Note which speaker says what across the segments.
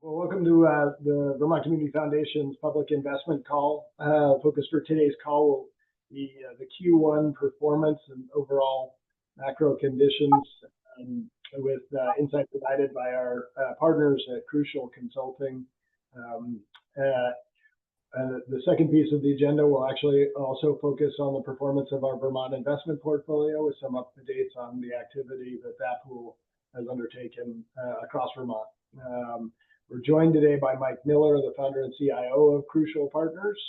Speaker 1: Well, welcome to the Vermont Community Foundation's public investment call. Focus for today's call will be the Q1 performance and overall macro conditions, with insight provided by our partners at Crucial Consulting. The second piece of the agenda will actually also focus on the performance of our Vermont investment portfolio, with some up-to-dates on the activity that pool has undertaken across Vermont. We're joined today by Mike Miller, the founder and CIO of Crucial Partners.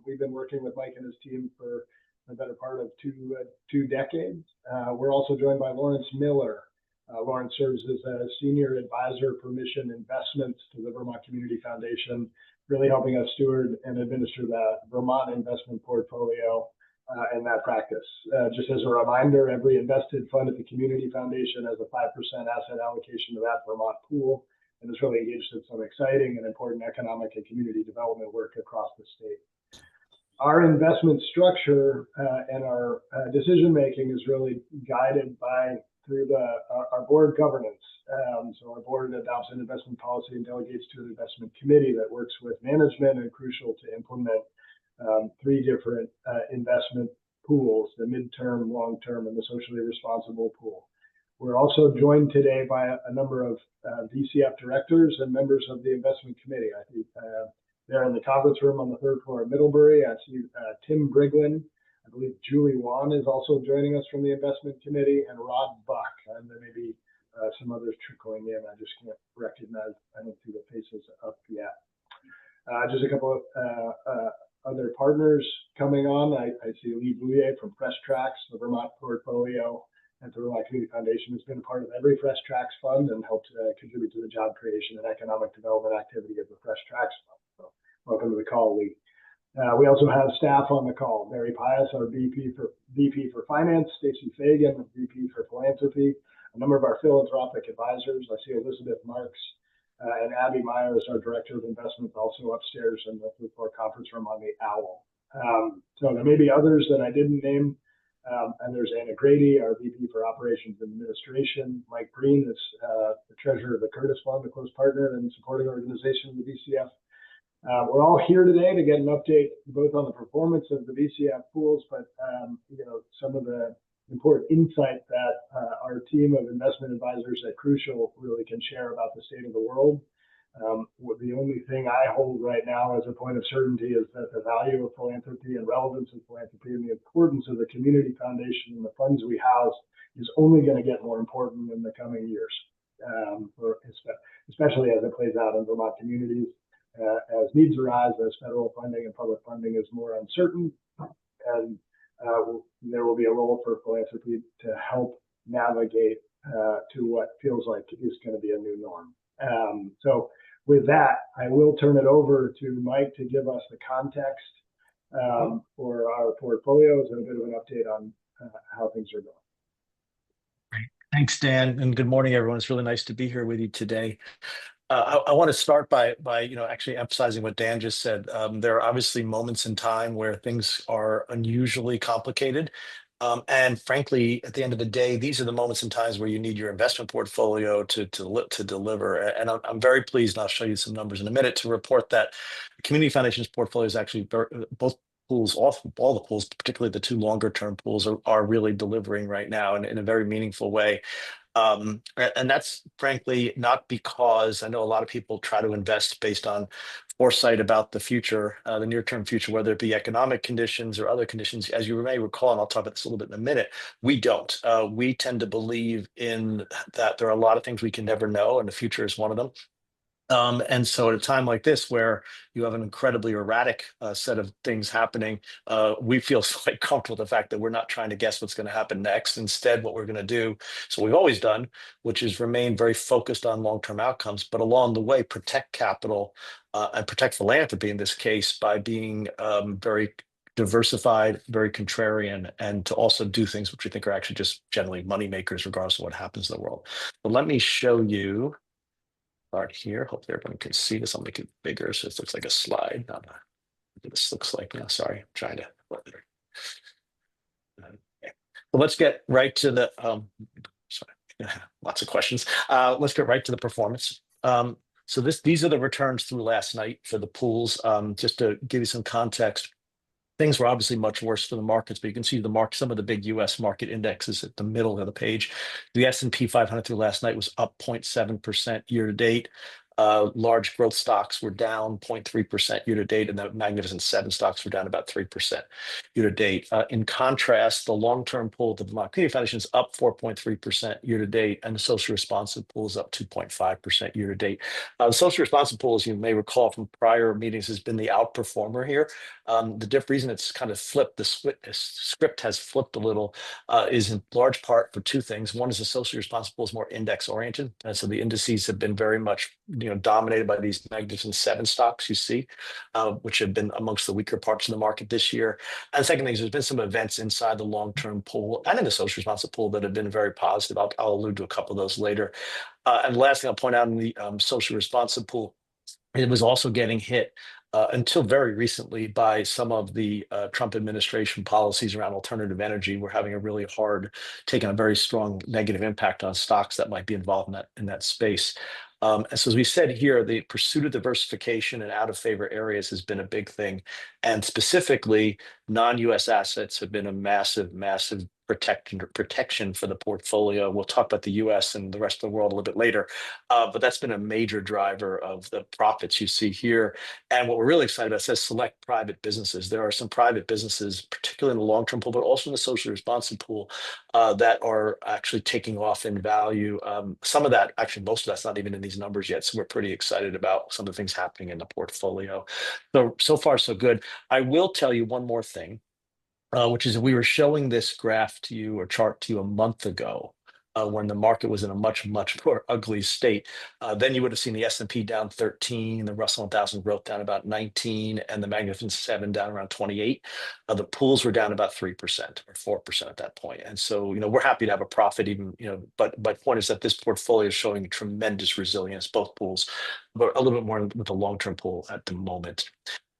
Speaker 1: We've been working with Mike and his team for the better part of two decades. We're also joined by Lawrence Miller. Lawrence serves as a senior advisor for mission investments to the Vermont Community Foundation, really helping us steward and administer that Vermont investment portfolio and that practice. Just as a reminder, every invested fund at the Community Foundation has a 5% asset allocation to that Vermont pool, and is really engaged in some exciting and important economic and community development work across the state. Our investment structure and our decision making is really guided through our board governance. So our board adopts an investment policy and delegates to an investment committee that works with management and Crucial to implement three different investment pools: the midterm, long-term, and the socially responsible pool. We're also joined today by a number of VCF directors and members of the investment committee. I think they're in the conference room on the third floor of Middlebury. I see Tim Briglin. I believe Julie Wan is also joining us from the investment committee, and Rod Buck. And there may be some others trickling in. I just can't recognize. I don't see the faces up yet. Just a couple of other partners coming on. I see Lee Bouye from Fresh Tracks, the Vermont portfolio, and the Vermont Community Foundation has been a part of every Fresh Tracks fund and helped contribute to the job creation and economic development activity of the Fresh Tracks fund. So welcome to the call, Lee. We also have staff on the call: Mary Pius, our VP for Finance; Stacy Fagan, VP for Philanthropy; a number of our philanthropic advisors. I see Elizabeth Marks and Abby Myers, our Director of Investments, also upstairs in the floor conference room on the OWL. So there may be others that I didn't name. And there's Anna Grady, our VP for Operations and Administration. Mike Green is the treasurer of the Curtis Fund, a close partner and supporting organization of the VCF. We're all here today to get an update both on the performance of the VCF pools, but some of the important insight that our team of investment advisors at Crucial really can share about the state of the world. The only thing I hold right now as a point of certainty is that the value of philanthropy and relevance of philanthropy and the importance of the Community Foundation and the funds we house is only going to get more important in the coming years, especially as it plays out in Vermont communities, as needs arise, as federal funding and public funding is more uncertain, and there will be a role for philanthropy to help navigate to what feels like is going to be a new norm. So with that, I will turn it over to Mike to give us the context for our portfolios and a bit of an update on how things are going.
Speaker 2: Great. Thanks, Dan, and good morning, everyone. It's really nice to be here with you today. I want to start by actually emphasizing what Dan just said. There are obviously moments in time where things are unusually complicated. And frankly, at the end of the day, these are the moments and times where you need your investment portfolio to deliver. And I'm very pleased, and I'll show you some numbers in a minute, to report that the Community Foundation's portfolio is actually both pools, all the pools, particularly the two longer term pools, are really delivering right now in a very meaningful way. And that's frankly not because I know a lot of people try to invest based on foresight about the future, the near-term future, whether it be economic conditions or other conditions. As you may recall, and I'll talk about this a little bit in a minute, we don't. We tend to believe in that there are a lot of things we can never know, and the future is one of them. And so at a time like this, where you have an incredibly erratic set of things happening, we feel quite comfortable with the fact that we're not trying to guess what's going to happen next. Instead, what we're going to do, so we've always done, which is remain very focused on long-term outcomes, but along the way, protect capital and protect philanthropy in this case by being very diversified, very contrarian, and to also do things which we think are actually just generally money makers, regardless of what happens in the world. But let me show you. Start here. Hopefully everyone can see this. I'll make it bigger so this looks like a slide. Not what this looks like now. Sorry, I'm trying to. Okay. Well, let's get right to the. Sorry, lots of questions. Let's get right to the performance. So these are the returns through last night for the pools. Just to give you some context, things were obviously much worse for the markets, but you can see some of the big US market indexes at the middle of the page. The S&P 500 through last night was up 0.7% year to date. Large growth stocks were down 0.3% year to date, and the Magnificent Seven stocks were down about 3% year to date. In contrast, the long-term pool of the Vermont Community Foundation is up 4.3% year to date, and the social responsive pool is up 2.5% year to date. The social responsive pool, as you may recall from prior meetings, has been the outperformer here. The reason it's kind of flipped, the script has flipped a little, is in large part for two things. One is the socially responsible is more index oriented. And so the indices have been very much dominated by these Magnificent Seven stocks you see, which have been amongst the weaker parts of the market this year. And the second thing is there's been some events inside the long-term pool and in the social responsible pool that have been very positive. I'll allude to a couple of those later. And the last thing I'll point out in the social responsive pool, it was also getting hit until very recently by some of the Trump administration policies around alternative energy. We're having a really hard, taking a very strong negative impact on stocks that might be involved in that space. And so as we said here, the pursuit of diversification and out of favor areas has been a big thing. And specifically, non-US assets have been a massive, massive protection for the portfolio. We'll talk about the US and the rest of the world a little bit later, but that's been a major driver of the profits you see here. And what we're really excited about says select private businesses. There are some private businesses, particularly in the long-term pool, but also in the socially responsive pool, that are actually taking off in value. Some of that, actually, most of that's not even in these numbers yet. So we're pretty excited about some of the things happening in the portfolio. So far, so good. I will tell you one more thing, which is we were showing this graph to you or chart to you a month ago, when the market was in a much, much more ugly state. Then you would have seen the S&P down 13, the Russell 1000 growth down about 19, and the Magnificent Seven down around 28. The pools were down about 3% or 4% at that point. And so, we're happy to have a profit even, but my point is that this portfolio is showing tremendous resilience, both pools, but a little bit more with the long-term pool at the moment.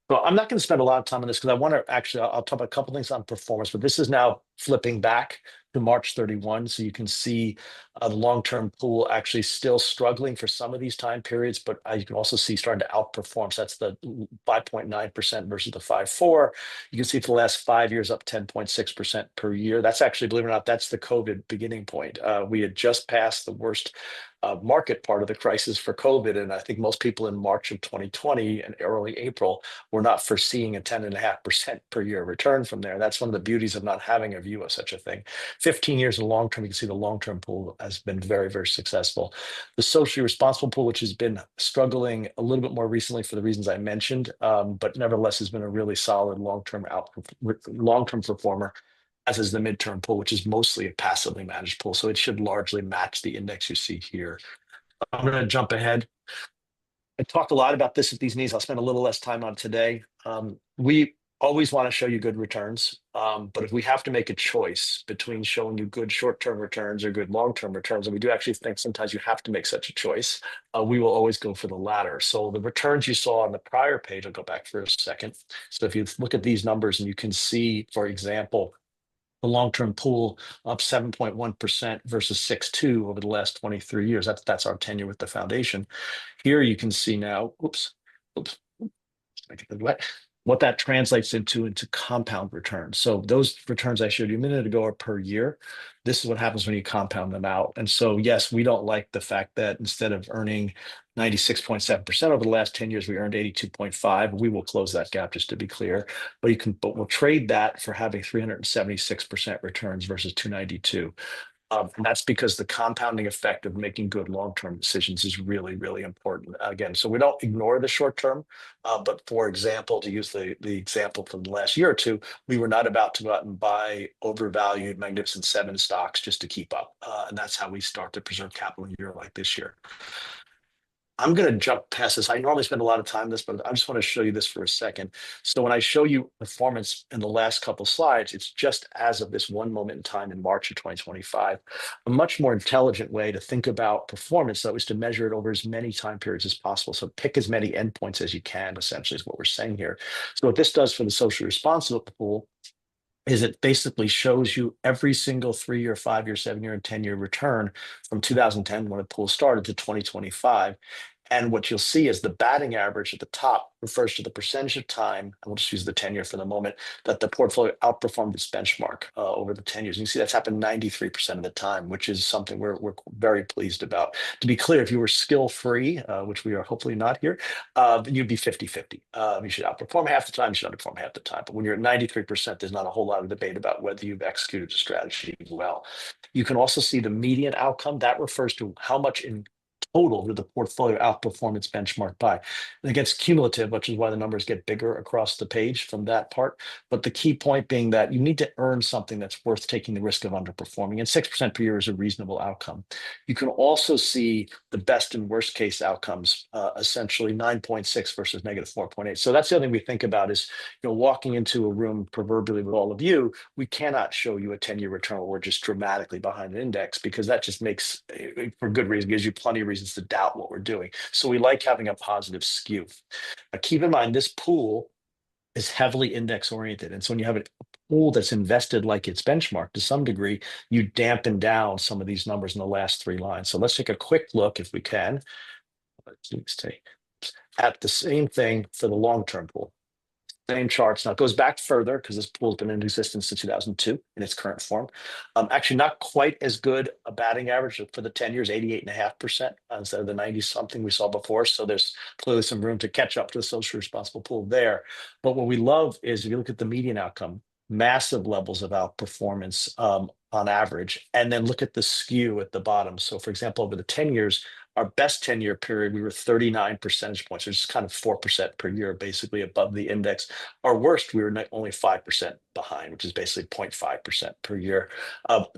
Speaker 2: Well, I'm not going to spend a lot of time on this because I want to actually, I'll talk about a couple things on performance, but this is now flipping back to March 31. So you can see the long-term pool actually still struggling for some of these time periods, but you can also see starting to outperform. So that's the 5.9% versus the 5.4. You can see for the last 5 years up 10.6% per year. That's actually, believe it or not, that's the COVID beginning point. We had just passed the worst market part of the crisis for COVID. And I think most people in March of 2020 and early April were not foreseeing a 10.5% per year return from there. That's one of the beauties of not having a view of such a thing. 15 years in the long term, you can see the long-term pool has been very, very successful. The socially responsible pool, which has been struggling a little bit more recently for the reasons I mentioned, but nevertheless has been a really solid long-term performer, as is the midterm pool, which is mostly a passively managed pool. So it should largely match the index you see here. I'm going to jump ahead. I talked a lot about this at these meetings. I'll spend a little less time on today. We always want to show you good returns, but if we have to make a choice between showing you good short-term returns or good long-term returns, and we do actually think sometimes you have to make such a choice, we will always go for the latter. So the returns you saw on the prior page, I'll go back for a second. So if you look at these numbers and you can see, for example, the long-term pool up 7.1% versus 6.2 over the last 23 years. That's our tenure with the foundation. Here you can see now, what that translates into compound returns. So those returns I showed you a minute ago are per year. This is what happens when you compound them out. And so, yes, we don't like the fact that instead of earning 96.7% over the last 10 years, we earned 82.5. We will close that gap, just to be clear. But we'll trade that for having 376% returns versus 292. And that's because the compounding effect of making good long-term decisions is really, really important. Again, so we don't ignore the short term, but for example, to use the example from the last year or two, we were not about to go out and buy overvalued Magnificent Seven stocks just to keep up. And that's how we start to preserve capital in a year like this year. I'm going to jump past this. I normally spend a lot of time on this, but I just want to show you this for a second. So when I show you performance in the last couple of slides, it's just as of this one moment in time in March of 2025. A much more intelligent way to think about performance, though, is to measure it over as many time periods as possible. So pick as many endpoints as you can, essentially, is what we're saying here. So what this does for the socially responsible pool is it basically shows you every single 3-year, 5-year, 7-year, and 10-year return from 2010, when the pool started, to 2025. And what you'll see is the batting average at the top refers to the percentage of time, and we'll just use the 10-year for the moment, that the portfolio outperformed its benchmark over the 10 years. And you see that's happened 93% of the time, which is something we're very pleased about. To be clear, if you were skill-free, which we are hopefully not here, you'd be 50-50. You should outperform half the time, you should underperform half the time. But when you're at 93%, there's not a whole lot of debate about whether you've executed a strategy well. You can also see the median outcome. That refers to how much in total did the portfolio outperform its benchmark by. And it gets cumulative, which is why the numbers get bigger across the page from that part. But the key point being that you need to earn something that's worth taking the risk of underperforming. And 6% per year is a reasonable outcome. You can also see the best and worst case outcomes, essentially 9.6 versus negative 4.8. So that's the other thing we think about is, walking into a room proverbially with all of you, we cannot show you a 10-year return where we're just dramatically behind an index, because that just makes, for good reason, gives you plenty of reasons to doubt what we're doing. So we like having a positive skew. Now, keep in mind, this pool is heavily index oriented. And so when you have a pool that's invested like its benchmark, to some degree, you dampen down some of these numbers in the last three lines. So let's take a quick look, if we can, let's take at the same thing for the long-term pool. Same charts. Now it goes back further because this pool has been in existence since 2002 in its current form. Actually, not quite as good a batting average for the 10 years, 88.5% instead of the 90 something we saw before. So there's clearly some room to catch up to the socially responsible pool there. But what we love is if you look at the median outcome, massive levels of outperformance on average, and then look at the skew at the bottom. So for example, over the 10 years, our best 10-year period, we were 39 percentage points, which is kind of 4% per year, basically above the index. Our worst, we were only 5% behind, which is basically 0.5% per year.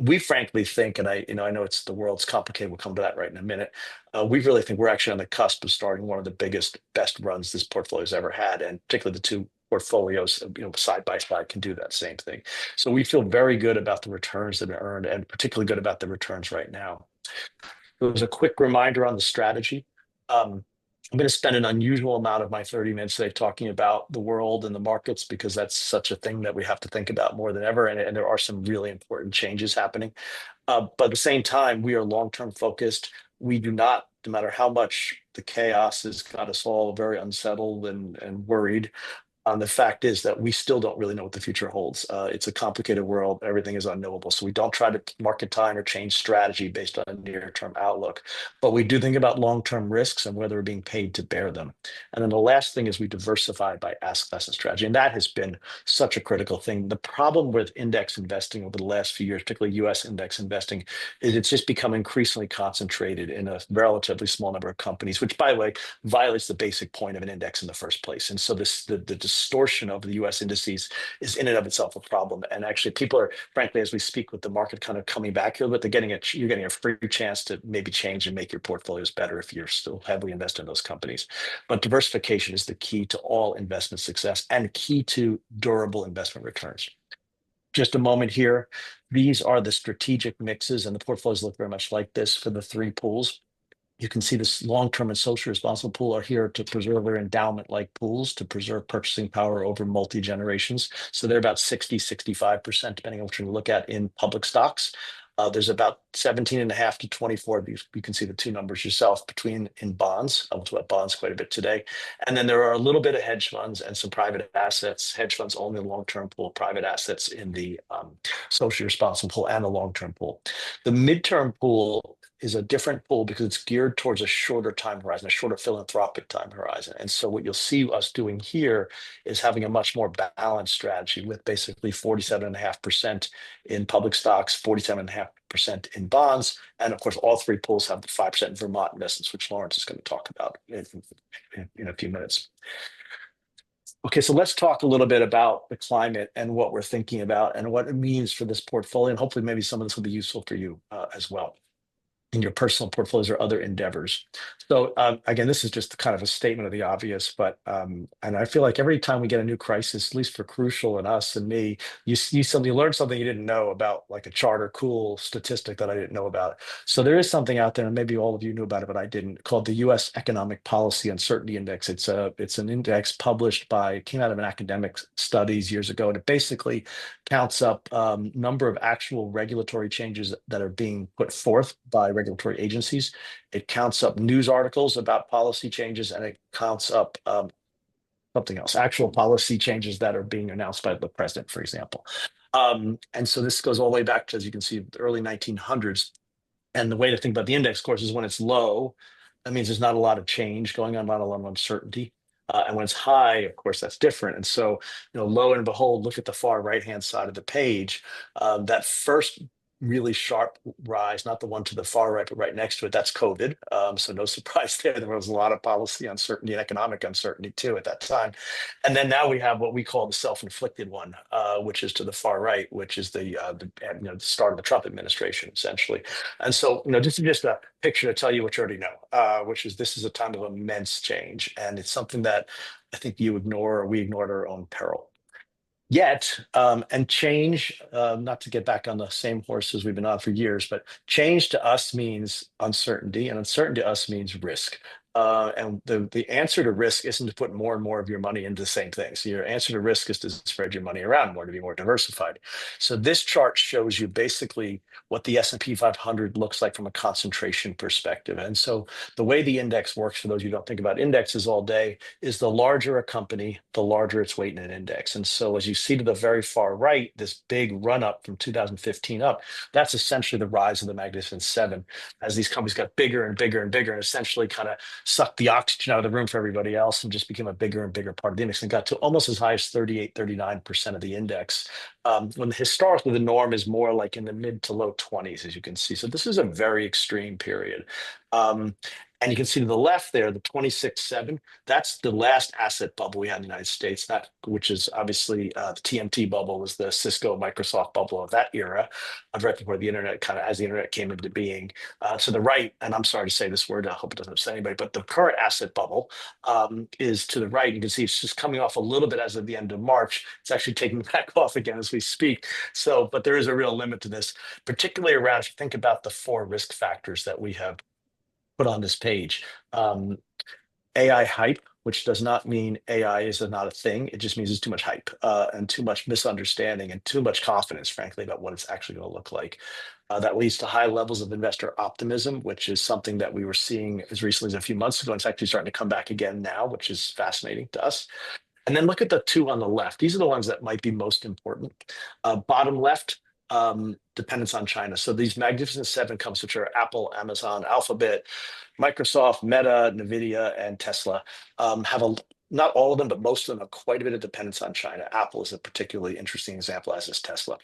Speaker 2: We frankly think, and I know it's the world's complicated, we'll come to that right in a minute. We really think we're actually on the cusp of starting one of the biggest, best runs this portfolio's ever had, and particularly the two portfolios, side by side can do that same thing. So we feel very good about the returns that are earned, and particularly good about the returns right now. There's a quick reminder on the strategy. I'm going to spend an unusual amount of my 30 minutes today talking about the world and the markets, because that's such a thing that we have to think about more than ever. And there are some really important changes happening. But at the same time, we are long-term focused. We do not, no matter how much the chaos has got us all very unsettled and worried, the fact is that we still don't really know what the future holds. It's a complicated world. Everything is unknowable. So we don't try to market time or change strategy based on a near-term outlook. But we do think about long-term risks and whether we're being paid to bear them. And then the last thing is we diversify by asset class and strategy. And that has been such a critical thing. The problem with index investing over the last few years, particularly US index investing, is it's just become increasingly concentrated in a relatively small number of companies, which, by the way, violates the basic point of an index in the first place. And so the distortion of the US indices is in and of itself a problem. And actually, people are, frankly, as we speak with the market kind of coming back here, but you're getting a free chance to maybe change and make your portfolios better if you're still heavily invested in those companies. But diversification is the key to all investment success and key to durable investment returns. Just a moment here. These are the strategic mixes, and the portfolios look very much like this for the three pools. You can see this long-term and socially responsible pool are here to preserve their endowment-like pools, to preserve purchasing power over multi-generations. So they're about 60-65%, depending on what you look at, in public stocks. There's about 17.5 to 24. You can see the two numbers yourself between in bonds. I'll talk about bonds quite a bit today. And then there are a little bit of hedge funds and some private assets. Hedge funds only in the long-term pool, private assets in the socially responsible pool and the long-term pool. The midterm pool is a different pool because it's geared towards a shorter time horizon, a shorter philanthropic time horizon. And so what you'll see us doing here is having a much more balanced strategy with basically 47.5% in public stocks, 47.5% in bonds. And of course, all three pools have the 5% Vermont investments, which Lawrence is going to talk about in a few minutes. Okay, so let's talk a little bit about the climate and what we're thinking about and what it means for this portfolio. And hopefully maybe some of this will be useful for you as well in your personal portfolios or other endeavors. So again, this is just kind of a statement of the obvious, but and I feel like every time we get a new crisis, at least for Crucial and us and me, you learn something you didn't know about, like a charter cool statistic that I didn't know about. So there is something out there, and maybe all of you knew about it, but I didn't, called the U.S. Economic Policy Uncertainty Index. It's an index came out of an academic studies years ago, and it basically counts up number of actual regulatory changes that are being put forth by regulatory agencies. It counts up news articles about policy changes, and it counts up something else, actual policy changes that are being announced by the president, for example. And so this goes all the way back to, as you can see, the early 1900s. And the way to think about the index, of course, is when it's low, that means there's not a lot of change going on, not a lot of uncertainty. And when it's high, of course, that's different. And so, lo and behold, look at the far right-hand side of the page. That first really sharp rise, not the one to the far right, but right next to it, that's COVID. So no surprise there. There was a lot of policy uncertainty and economic uncertainty too at that time. And then now we have what we call the self-inflicted one, which is to the far right, which is the start of the Trump administration, essentially. And so, this is just a picture to tell you what you already know, which is this is a time of immense change. And it's something that I think you ignore, or we ignore at our own peril. Yet, and change, not to get back on the same horse as we've been on for years, but change to us means uncertainty, and uncertainty to us means risk. And the answer to risk isn't to put more and more of your money into the same thing. So your answer to risk is to spread your money around more, to be more diversified. So this chart shows you basically what the S&P 500 looks like from a concentration perspective. And so the way the index works, for those who don't think about indexes all day, is the larger a company, the larger its weight in an index. And so as you see to the very far right, this big run up from 2015 up, that's essentially the rise of the Magnificent Seven, as these companies got bigger and bigger and bigger, and essentially kind of sucked the oxygen out of the room for everybody else and just became a bigger and bigger part of the index, and got to almost as high as 38, 39% of the index. When historically the norm is more like in the mid to low 20s, as you can see. So this is a very extreme period. And you can see to the left there, the 26.7, that's the last asset bubble we had in the United States, which is obviously the TMT bubble, was the Cisco Microsoft bubble of that era, right before the internet, kind of as the internet came into being. To the right, and I'm sorry to say this word, I hope it doesn't upset anybody, but the current asset bubble is to the right. You can see it's just coming off a little bit as of the end of March. It's actually taking back off again as we speak. So, but there is a real limit to this, particularly around, if you think about the 4 risk factors that we have put on this page. AI hype, which does not mean AI is not a thing. It just means it's too much hype and too much misunderstanding and too much confidence, frankly, about what it's actually going to look like. That leads to high levels of investor optimism, which is something that we were seeing as recently as a few months ago. And it's actually starting to come back again now, which is fascinating to us. And then look at the 2 on the left. These are the ones that might be most important. Bottom left, dependence on China. So these Magnificent Seven companies, which are Apple, Amazon, Alphabet, Microsoft, Meta, NVIDIA, and Tesla, have not all of them, but most of them have quite a bit of dependence on China. Apple is a particularly interesting example, as is Tesla.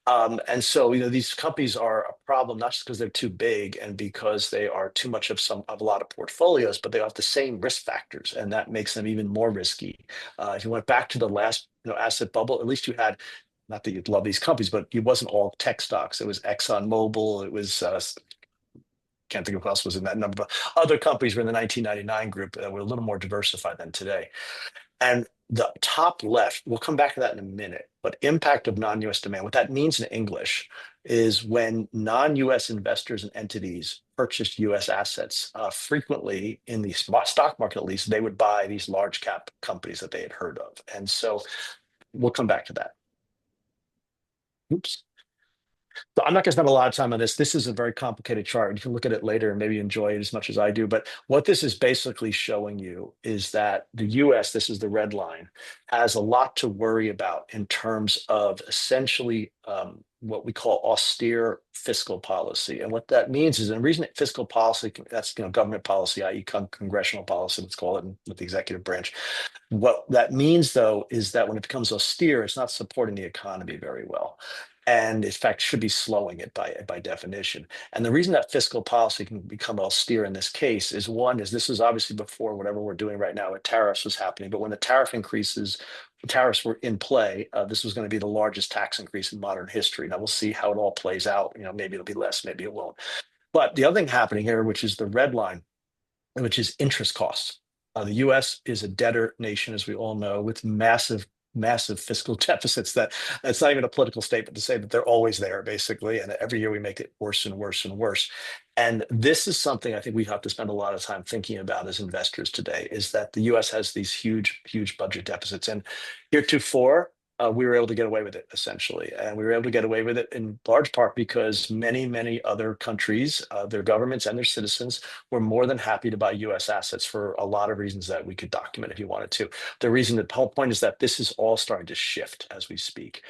Speaker 2: And so, these companies are a problem, not just because they're too big and because they are too much of a lot of portfolios, but they have the same risk factors, and that makes them even more risky. If you went back to the last asset bubble, at least you had, not that you'd love these companies, but it wasn't all tech stocks. It was ExxonMobil. It was, can't think of who else was in that number, but other companies were in the 1999 group that were a little more diversified than today. And the top left, we'll come back to that in a minute, but impact of non-US demand, what that means in English is when non-US investors and entities purchased US assets, frequently in the stock market, at least, they would buy these large cap companies that they had heard of. And so we'll come back to that. Oops. So I'm not going to spend a lot of time on this. This is a very complicated chart. You can look at it later and maybe enjoy it as much as I do. But what this is basically showing you is that the US, this is the red line, has a lot to worry about in terms of essentially what we call austere fiscal policy. And what that means is, and the reason fiscal policy, that's government policy, i.e. congressional policy, let's call it, with the executive branch. What that means, though, is that when it becomes austere, it's not supporting the economy very well. And in fact, should be slowing it by definition. And the reason that fiscal policy can become austere in this case is, one, is this is obviously before whatever we're doing right now with tariffs was happening. But when the tariffs were in play, this was going to be the largest tax increase in modern history. Now we'll see how it all plays out. Maybe it'll be less, maybe it won't. But the other thing happening here, which is the red line, which is interest costs. The US is a debtor nation, as we all know, with massive fiscal deficits. That's not even a political statement to say that they're always there, basically. And every year we make it worse and worse and worse. And this is something I think we have to spend a lot of time thinking about as investors today, is that the US has these huge budget deficits. And heretofore, we were able to get away with it essentially. And we were able to get away with it in large part because many, many other countries, their governments and their citizens were more than happy to buy US assets for a lot of reasons that we could document if you wanted to. The whole point is that this is all starting to shift as we speak.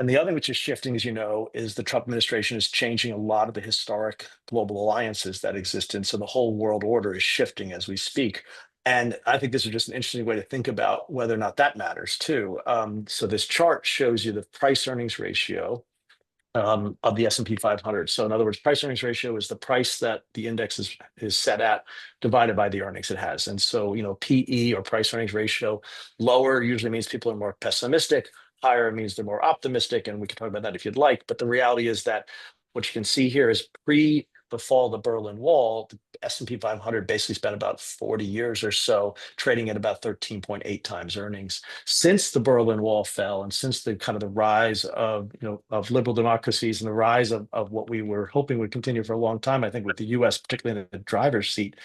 Speaker 2: And the other thing which is shifting, as you know, is the Trump administration is changing a lot of the historic global alliances that exist. And so the whole world order is shifting as we speak. And I think this is just an interesting way to think about whether or not that matters too. So this chart shows you the price earnings ratio of the S&P 500. So in other words, price earnings ratio is the price that the index is set at divided by the earnings it has. And so, PE or price earnings ratio lower usually means people are more pessimistic. Higher means they're more optimistic. And we can talk about that if you'd like. But the reality is that what you can see here is pre the fall of the Berlin Wall, the S&P 500 basically spent about 40 years or so trading at about 13.8 times earnings. Since the Berlin Wall fell, and since the kind of the rise of liberal democracies and the rise of what we were hoping would continue for a long time, I think with the U.S. particularly in the driver's seat,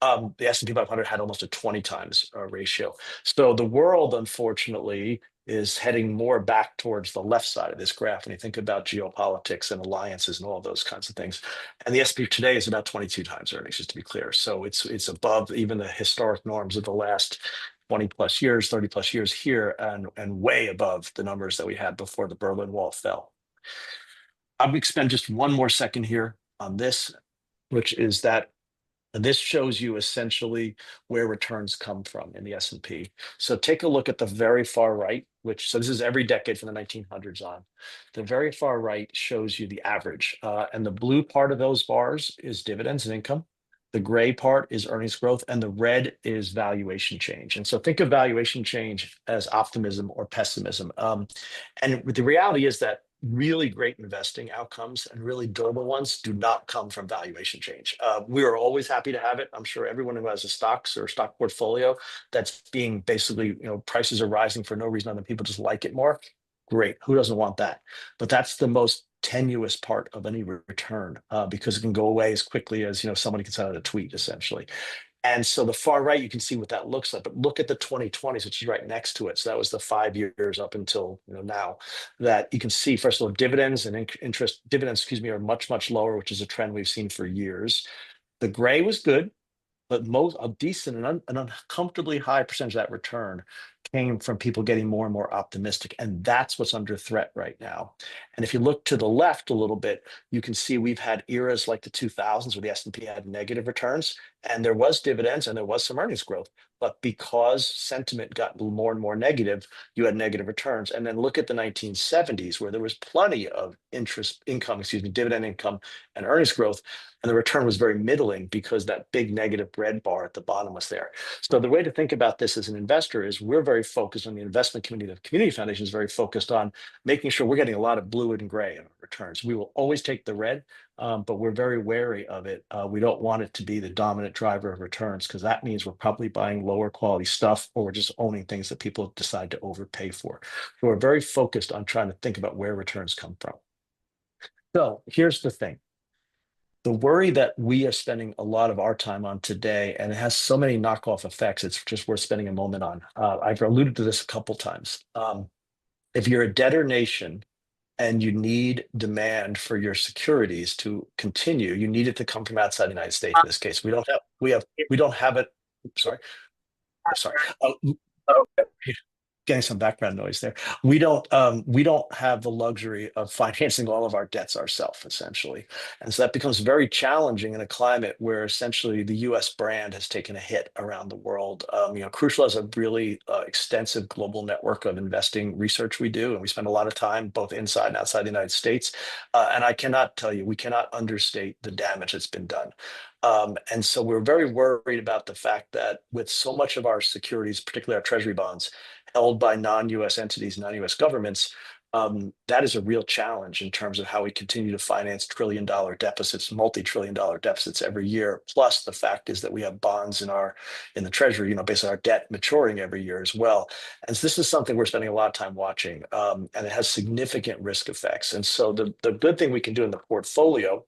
Speaker 2: the S&P 500 had almost a 20 times ratio. So the world, unfortunately, is heading more back towards the left side of this graph when you think about geopolitics and alliances and all those kinds of things. And the S&P today is about 22 times earnings, just to be clear. So it's above even the historic norms of the last 20 plus years, 30 plus years here, and way above the numbers that we had before the Berlin Wall fell. I'm going to spend just one more second here on this, which is that this shows you essentially where returns come from in the S&P. So take a look at the very far right, so this is every decade from the 1900s on. The very far right shows you the average. And the blue part of those bars is dividends and income. The gray part is earnings growth, and the red is valuation change. And so think of valuation change as optimism or pessimism. And the reality is that really great investing outcomes and really durable ones do not come from valuation change. We are always happy to have it. I'm sure everyone who has a stocks or stock portfolio that's being basically, prices are rising for no reason other than people just like it more. Great. Who doesn't want that? But that's the most tenuous part of any return because it can go away as quickly as somebody can send out a tweet essentially. And so the far right, you can see what that looks like. But look at the 2020s, which is right next to it. So that was the 5 years up until now, that you can see, first of all, dividends and dividends, are much, much lower, which is a trend we've seen for years. The gray was good, but a decent and an uncomfortably high percentage of that return came from people getting more and more optimistic. And that's what's under threat right now. And if you look to the left a little bit, you can see we've had eras like the 2000s where the S&P had negative returns, and there was dividends and there was some earnings growth. But because sentiment got more and more negative, you had negative returns. And then look at the 1970s where there was plenty of dividend income and earnings growth. And the return was very middling because that big negative red bar at the bottom was there. So the way to think about this as an investor is we're very focused on the investment community. The community foundation is very focused on making sure we're getting a lot of blue and gray in our returns. We will always take the red, but we're very wary of it. We don't want it to be the dominant driver of returns because that means we're probably buying lower quality stuff or we're just owning things that people decide to overpay for. So we're very focused on trying to think about where returns come from. So here's the thing. The worry that we are spending a lot of our time on today, and it has so many knockoff effects, it's just worth spending a moment on. I've alluded to this a couple times. If you're a debtor nation and you need demand for your securities to continue, you need it to come from outside the United States. In this case, we don't have it. Sorry. Getting some background noise there. We don't have the luxury of financing all of our debts ourselves, essentially, and so that becomes very challenging in a climate where essentially the U.S. brand has taken a hit around the world. Crucial has a really extensive global network of investing research we do, and we spend a lot of time both inside and outside the United States. And I cannot tell you, we cannot understate the damage that's been done. And so we're very worried about the fact that with so much of our securities, particularly our treasury bonds, held by non-US entities, non-US governments, that is a real challenge in terms of how we continue to finance trillion-dollar deficits, multi-trillion-dollar deficits every year. Plus, the fact is that we have bonds in the treasury, basically our debt maturing every year as well. And so this is something we're spending a lot of time watching, and it has significant risk effects. And so the good thing we can do in the portfolio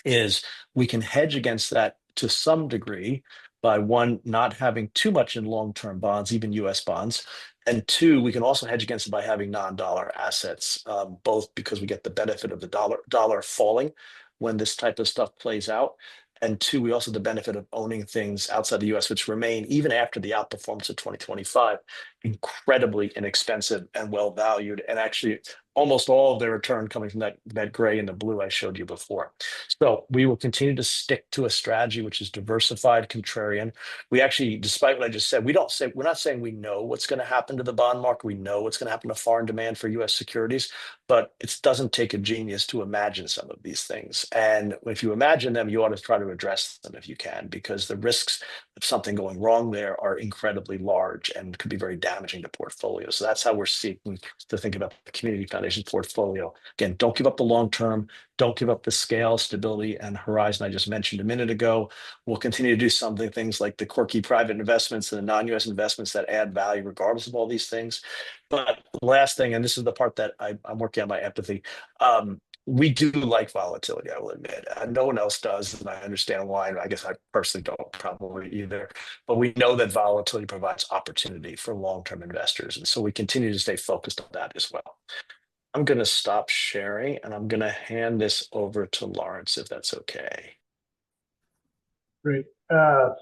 Speaker 2: is we can hedge against that to some degree by one, not having too much in long-term bonds, even US bonds, And two, we can also hedge against it by having non-dollar assets, both because we get the benefit of the dollar falling when this type of stuff plays out. And two, we also have the benefit of owning things outside the US, which remain, even after the outperformance of 2025, incredibly inexpensive and well valued. And actually, almost all of their return coming from that gray and the blue I showed you before. So we will continue to stick to a strategy which is diversified, contrarian. We actually, despite what I just said, we're not saying we know what's going to happen to the bond market. We know what's going to happen to foreign demand for US securities, but it doesn't take a genius to imagine some of these things. And if you imagine them, you ought to try to address them if you can, because the risks of something going wrong there are incredibly large and could be very damaging to portfolios. So that's how we're seeking to think about the Community Foundation portfolio. Again, don't give up the long term. Don't give up the scale, stability, and horizon I just mentioned a minute ago. We'll continue to do something, things like the quirky private investments and the non-US investments that add value regardless of all these things. But the last thing, and this is the part that I'm working on my empathy, we do like volatility, I will admit. No one else does, and I understand why. And I guess I personally don't probably either. But we know that volatility provides opportunity for long-term investors. And so we continue to stay focused on that as well. I'm going to stop sharing and I'm going to hand this over to Lawrence, if that's okay.
Speaker 1: Great.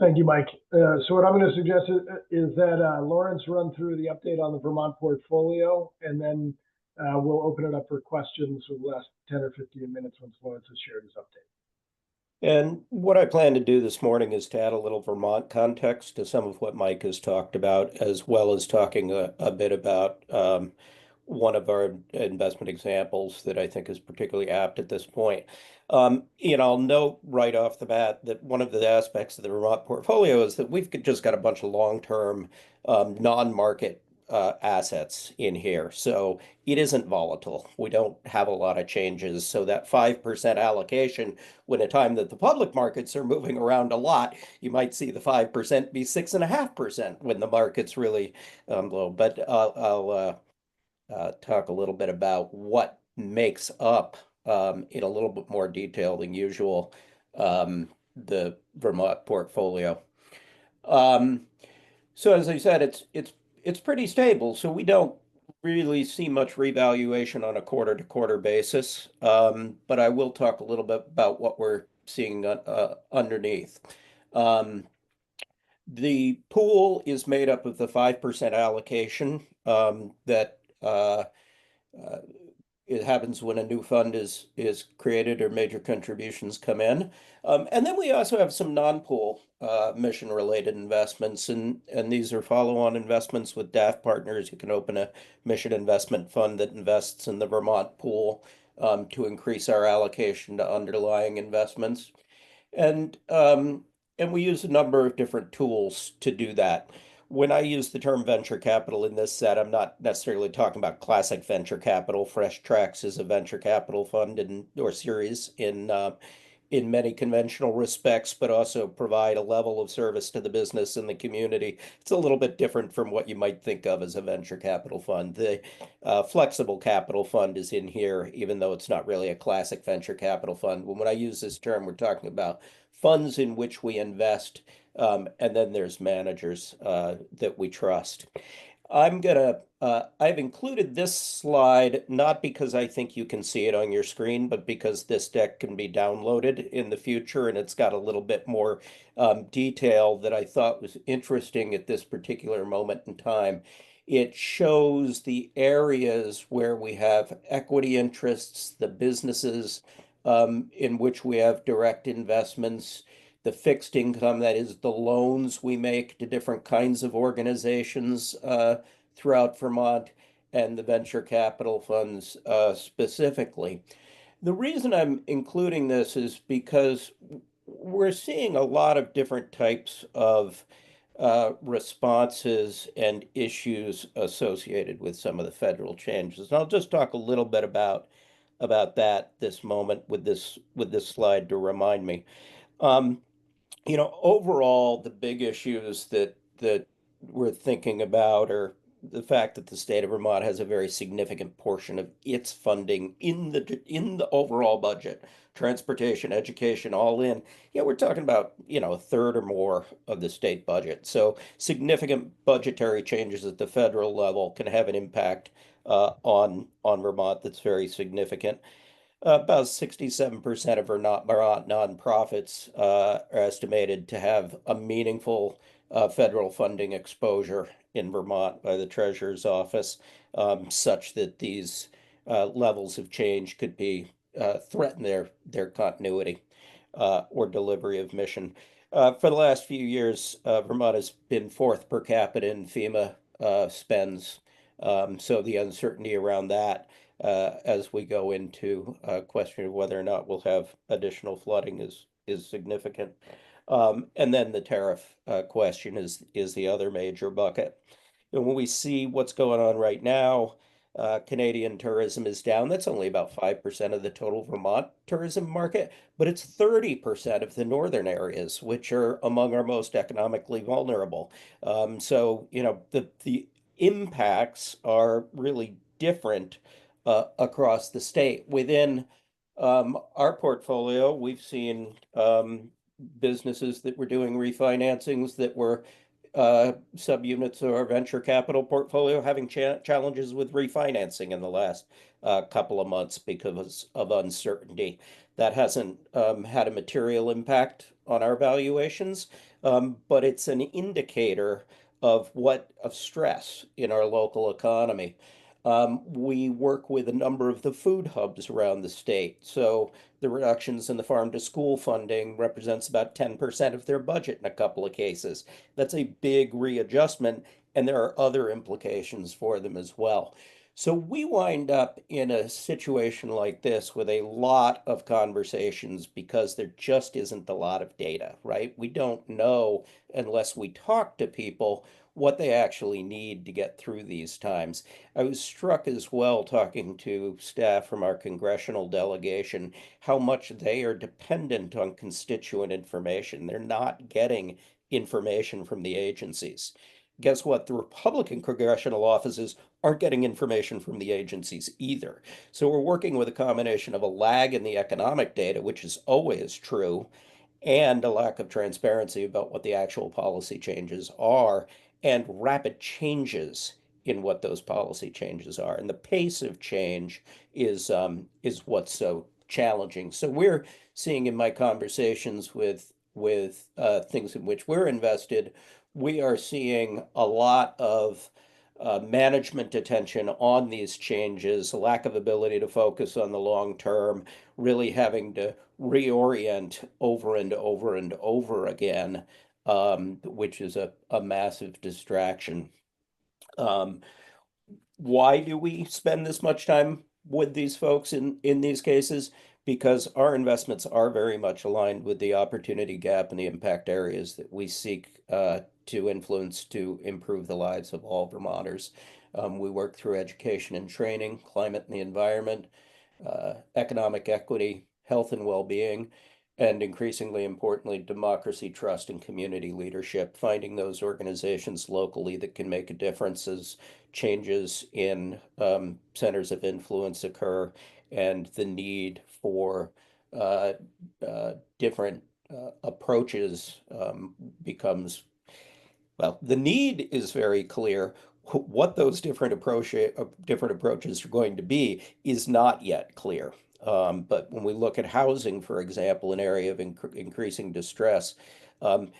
Speaker 1: Thank you, Mike. So what I'm going to suggest is that Lawrence run through the update on the Vermont portfolio, and then we'll open it up for questions for the last 10 or 15 minutes once Lawrence has shared his update.
Speaker 3: And what I plan to do this morning is to add a little Vermont context to some of what Mike has talked about, as well as talking a bit about one of our investment examples that I think is particularly apt at this point. I'll note right off the bat that one of the aspects of the Vermont portfolio is that we've just got a bunch of long-term non-market assets in here. So it isn't volatile. We don't have a lot of changes. So that 5% allocation, when a time that the public markets are moving around a lot, you might see the 5% be 6.5% when the market's really low. But I'll talk a little bit about what makes up in a little bit more detail than usual the Vermont portfolio. So as I said, it's pretty stable. So we don't really see much revaluation on a quarter-to-quarter basis. But I will talk a little bit about what we're seeing underneath. The pool is made up of the 5% allocation that it happens when a new fund is created or major contributions come in. And then we also have some non-pool mission-related investments, and these are follow-on investments with DAF partners. You can open a mission investment fund that invests in the Vermont pool to increase our allocation to underlying investments. And we use a number of different tools to do that. When I use the term venture capital in this set, I'm not necessarily talking about classic venture capital. Fresh Tracks is a venture capital fund or series in many conventional respects, but also provide a level of service to the business and the community. It's a little bit different from what you might think of as a venture capital fund. The flexible capital fund is in here, even though it's not really a classic venture capital fund. When I use this term, we're talking about funds in which we invest, and then there's managers that we trust. I've included this slide not because I think you can see it on your screen, but because this deck can be downloaded in the future, and it's got a little bit more detail that I thought was interesting at this particular moment in time. It shows the areas where we have equity interests, the businesses in which we have direct investments, the fixed income, that is the loans we make to different kinds of organizations throughout Vermont, and the venture capital funds specifically. The reason I'm including this is because we're seeing a lot of different types of responses and issues associated with some of the federal changes. And I'll just talk a little bit about that this moment with this slide to remind me. Overall, the big issues that we're thinking about are the fact that the state of Vermont has a very significant portion of its funding in the overall budget, transportation, education, all in. Yeah, we're talking about, a third or more of the state budget. So significant budgetary changes at the federal level can have an impact on Vermont that's very significant. About 67% of our nonprofits are estimated to have a meaningful federal funding exposure in Vermont by the Treasurer's Office, such that these levels of change could be threaten their continuity or delivery of mission. For the last few years, Vermont has been fourth per capita in FEMA spends, so the uncertainty around that as we go into a question of whether or not we'll have additional flooding is significant. And then the tariff question is the other major bucket. And when we see what's going on right now, Canadian tourism is down. That's only about 5% of the total Vermont tourism market, but it's 30% of the northern areas, which are among our most economically vulnerable. So, the impacts are really different across the state. Within our portfolio, we've seen businesses that were doing refinancings that were subunits of our venture capital portfolio having challenges with refinancing in the last couple of months because of uncertainty. That hasn't had a material impact on our valuations, but it's an indicator of stress in our local economy. We work with a number of the food hubs around the state. So the reductions in the farm to school funding represents about 10% of their budget in a couple of cases. That's a big readjustment, and there are other implications for them as well. So we wind up in a situation like this with a lot of conversations because there just isn't a lot of data, right? We don't know unless we talk to people what they actually need to get through these times. I was struck as well talking to staff from our congressional delegation how much they are dependent on constituent information. They're not getting information from the agencies. Guess what? The Republican congressional offices aren't getting information from the agencies either. So we're working with a combination of a lag in the economic data, which is always true, and a lack of transparency about what the actual policy changes are and rapid changes in what those policy changes are. And the pace of change is what's so challenging. So we're seeing in my conversations with things in which we're invested, we are seeing a lot of management attention on these changes, a lack of ability to focus on the long term, really having to reorient over and over and over again, which is a massive distraction. Why do we spend this much time with these folks in these cases? Because our investments are very much aligned with the opportunity gap and the impact areas that we seek to influence to improve the lives of all Vermonters. We work through education and training, climate and the environment, economic equity, health and well-being, and increasingly importantly, democracy, trust, and community leadership, finding those organizations locally that can make a difference as changes in centers of influence occur and the need for different approaches becomes, well, the need is very clear. What those different approaches are going to be is not yet clear. But when we look at housing, for example, an area of increasing distress,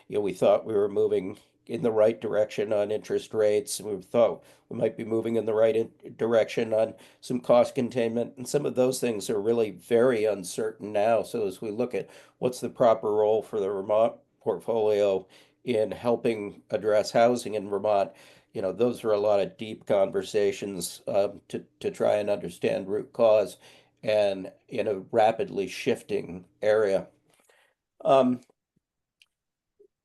Speaker 3: we thought we were moving in the right direction on interest rates. We thought we might be moving in the right direction on some cost containment. And some of those things are really very uncertain now. So as we look at what's the proper role for the Vermont portfolio in helping address housing in Vermont, those are a lot of deep conversations to try and understand root cause and in a rapidly shifting area.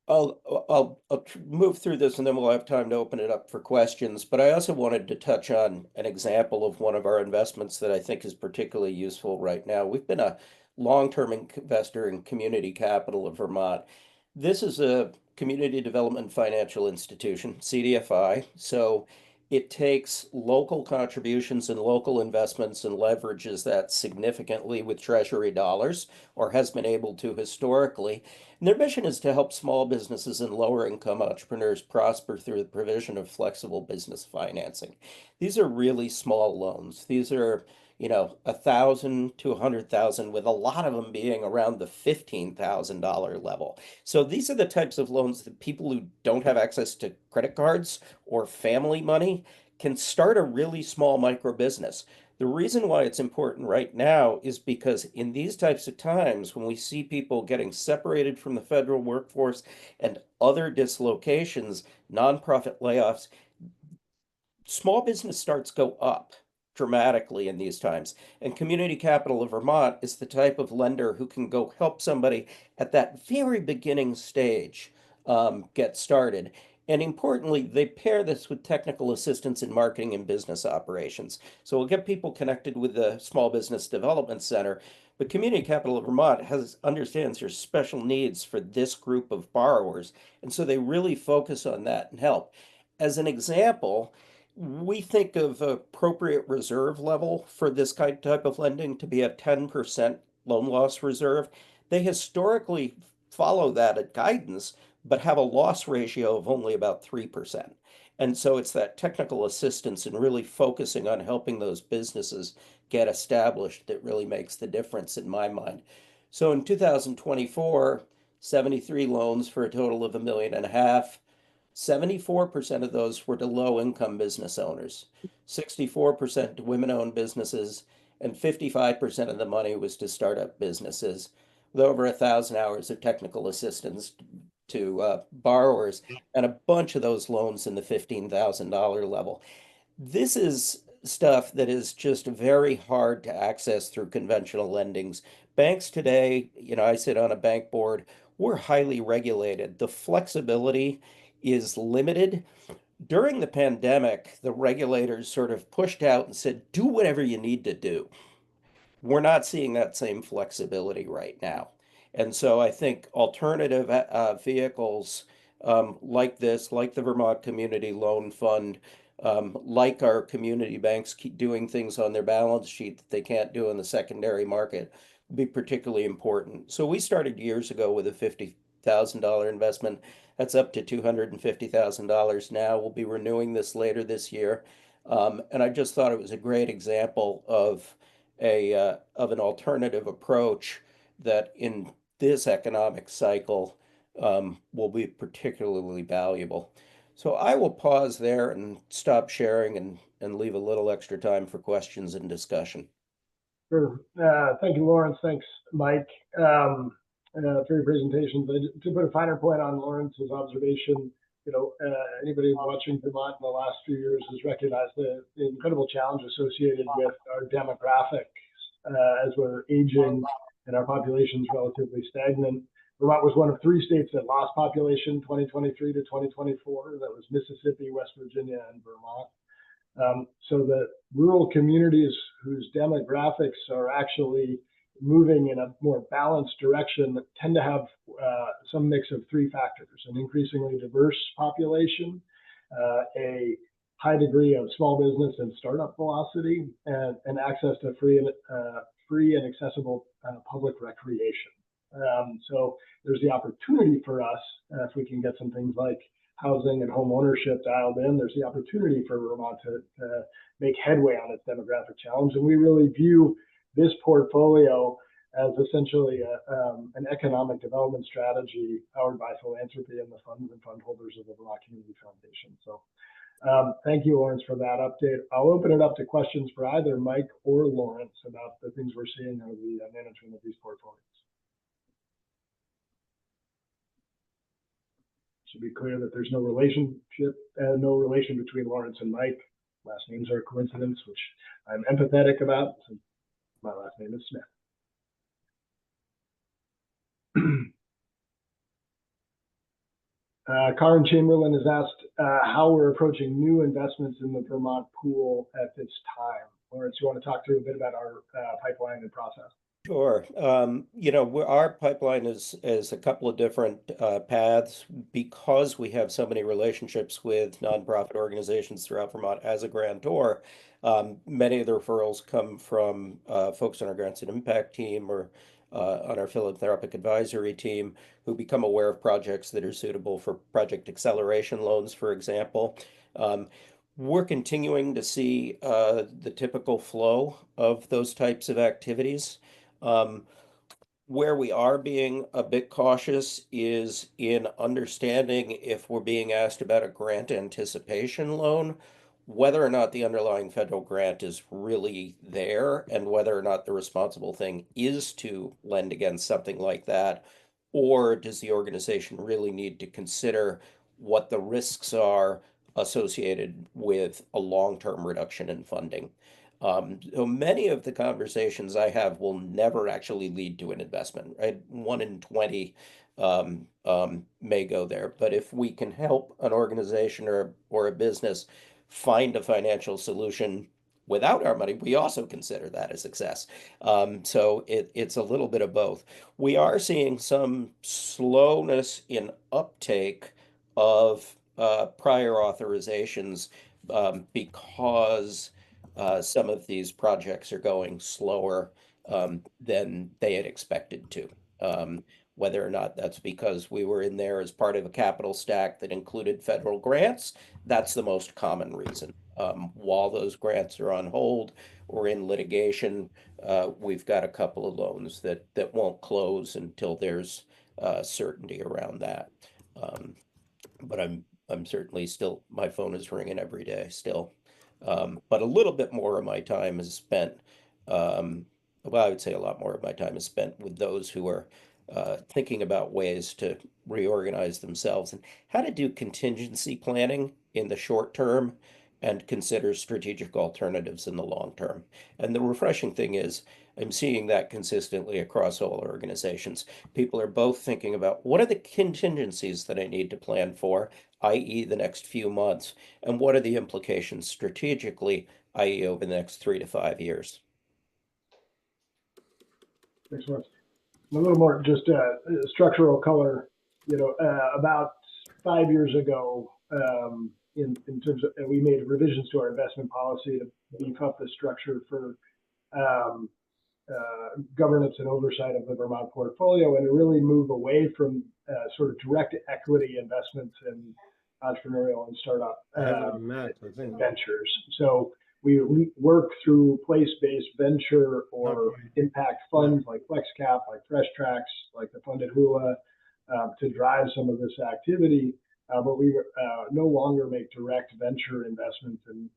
Speaker 3: I'll move through this and then we'll have time to open it up for questions. But I also wanted to touch on an example of one of our investments that I think is particularly useful right now. We've been a long-term investor in Community Capital of Vermont. This is a community development financial institution, CDFI. So it takes local contributions and local investments and leverages that significantly with Treasury dollars, or has been able to historically. And their mission is to help small businesses and lower income entrepreneurs prosper through the provision of flexible business financing. These are really small loans. These are, 1,000 to 100,000, with a lot of them being around the $15,000 level. So these are the types of loans that people who don't have access to credit cards or family money can start a really small micro business. The reason why it's important right now is because in these types of times, when we see people getting separated from the federal workforce and other dislocations, nonprofit layoffs, small business starts go up dramatically in these times. And Community Capital of Vermont is the type of lender who can go help somebody at that very beginning stage get started. And importantly, they pair this with technical assistance in marketing and business operations. So we'll get people connected with the Small Business Development Center. But Community Capital of Vermont understands there's special needs for this group of borrowers. And so they really focus on that and help. As an example, we think of appropriate reserve level for this type of lending to be a 10% loan loss reserve. They historically follow that at guidance, but have a loss ratio of only about 3%. And so it's that technical assistance and really focusing on helping those businesses get established that really makes the difference in my mind. So in 2024, 73 loans for a total of $1.5 million. 74% of those were to low-income business owners, 64% to women-owned businesses, and 55% of the money was to startup businesses, with over 1,000 hours of technical assistance to borrowers, and a bunch of those loans in the $15,000 level. This is stuff that is just very hard to access through conventional lendings. Banks today, I sit on a bank board, we're highly regulated. The flexibility is limited. During the pandemic, the regulators sort of pushed out and said, do whatever you need to do. We're not seeing that same flexibility right now. And so I think alternative vehicles like this, like the Vermont Community Loan Fund, like our community banks keep doing things on their balance sheet that they can't do in the secondary market, would be particularly important. So we started years ago with a $50,000 investment. That's up to $250,000 now. We'll be renewing this later this year. And I just thought it was a great example of an alternative approach that in this economic cycle will be particularly valuable. So I will pause there and stop sharing and leave a little extra time for questions and discussion.
Speaker 1: Sure. Thank you, Lawrence. Thanks, Mike, for your presentation. But to put a finer point on Lawrence's observation, anybody watching Vermont in the last few years has recognized the incredible challenge associated with our demographics as we're aging and our population is relatively stagnant. Vermont was one of 3 states that lost population 2023 to 2024. That was Mississippi, West Virginia, and Vermont. So the rural communities whose demographics are actually moving in a more balanced direction tend to have some mix of 3 factors: an increasingly diverse population, a high degree of small business and startup velocity, and access to free and accessible public recreation. So there's the opportunity for us, if we can get some things like housing and home ownership dialed in, there's the opportunity for Vermont to make headway on its demographic challenge. And we really view this portfolio as essentially an economic development strategy powered by philanthropy and the funds and fund holders of the Vermont Community Foundation. So thank you, Lawrence, for that update. I'll open it up to questions for either Mike or Lawrence about the things we're seeing out of the management of these portfolios. Should be clear that there's no relation between Lawrence and Mike. Last names are a coincidence, which I'm empathetic about, since my last name is Smith. Karen Chamberlain has asked how we're approaching new investments in the Vermont pool at this time. Lawrence, you want to talk to a bit about our pipeline and process?
Speaker 3: Sure. Our pipeline is a couple of different paths because we have so many relationships with nonprofit organizations throughout Vermont as a grantor. Many of the referrals come from folks on our grants and impact team or on our philanthropic advisory team who become aware of projects that are suitable for project acceleration loans, for example. We're continuing to see the typical flow of those types of activities. Where we are being a bit cautious is in understanding if we're being asked about a grant anticipation loan, whether or not the underlying federal grant is really there and whether or not the responsible thing is to lend against something like that, or does the organization really need to consider what the risks are associated with a long-term reduction in funding? So many of the conversations I have will never actually lead to an investment, right? 1 in 20 may go there. But if we can help an organization or a business find a financial solution without our money, we also consider that a success. So it's a little bit of both. We are seeing some slowness in uptake of prior authorizations because some of these projects are going slower than they had expected to. Whether or not that's because we were in there as part of a capital stack that included federal grants, that's the most common reason. While those grants are on hold or in litigation, we've got a couple of loans that won't close until there's certainty around that. But I'm certainly still, my phone is ringing every day still. But a little bit more of my time is spent, well, I would say a lot more of my time is spent with those who are thinking about ways to reorganize themselves and how to do contingency planning in the short term and consider strategic alternatives in the long term. And the refreshing thing is, I'm seeing that consistently across all organizations. People are both thinking about what are the contingencies that I need to plan for, i.e., the next few months, and what are the implications strategically, i.e., over the next 3 to 5 years.
Speaker 1: Thanks so much. A little more just structural color. About 5 years ago, in terms of, we made revisions to our investment policy to beef up the structure for governance and oversight of the Vermont portfolio, and to really move away from sort of direct equity investments in entrepreneurial and startup ventures. So we work through place-based venture or impact funds like FlexCap, like Fresh Tracks, like the Funded Hula, to drive some of this activity. But we no longer make direct venture investments in